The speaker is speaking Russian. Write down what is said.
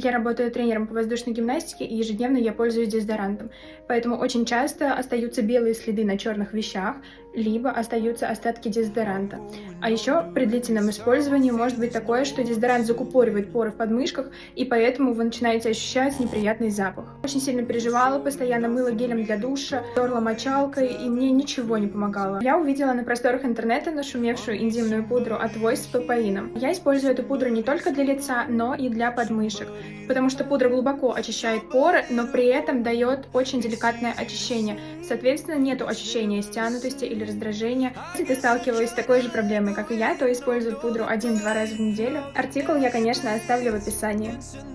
Я работаю тренером по воздушной гимнастике, и ежедневно я пользуюсь дезодорантом. Поэтому очень часто остаются белые следы на черных вещах, либо остаются остатки дезодоранта. А еще при длительном использовании может быть такое, что дезодорант закупоривает поры в подмышках, и поэтому вы начинаете ощущать неприятный запах. Очень сильно переживала, постоянно мыла гелем для душа, терла мочалкой, и мне ничего не помогало. Я увидела на просторах интернета нашумевшую энзимную пудру от Voice с папаином. Я использую эту пудру не только для лица, но и для подмышек, потому что пудра глубоко очищает поры, но при этом дает очень деликатное очищение. Соответственно, нету ощущения стянутости или раздражения. Если ты сталкивалась с такой же проблемой, как и я, то используй пудру 1-2 раза в неделю. Артикул я, конечно, оставлю в описании.